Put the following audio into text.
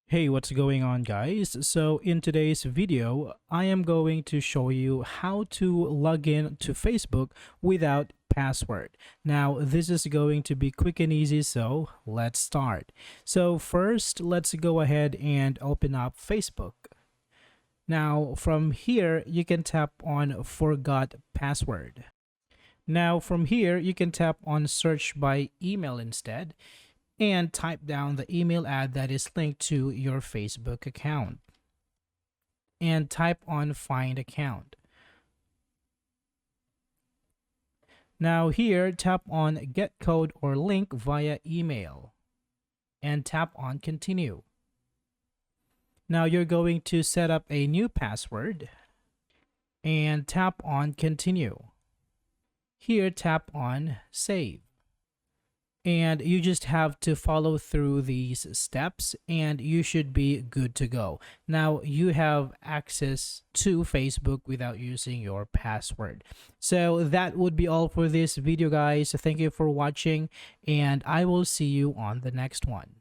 Hey, what's going on, guys? So in today's video, I am going to show you how to log in to Facebook without password. Now, this is going to be quick and easy, so let's start. So first, let's go ahead and open up Facebook. Now, from here, you can tap on Forgot Password. Now, from here, you can tap on Search by Email instead and type down the email ad that is linked to your Facebook account and type on Find Account. Now here, tap on Get Code or Link via email and tap on Continue. Now you're going to set up a new password and tap on Continue. Here, tap on Save. And you just have to follow through these steps and you should be good to go. Now you have access to Facebook without using your password. So that would be all for this video, guys. Thank you for watching and I will see you on the next one.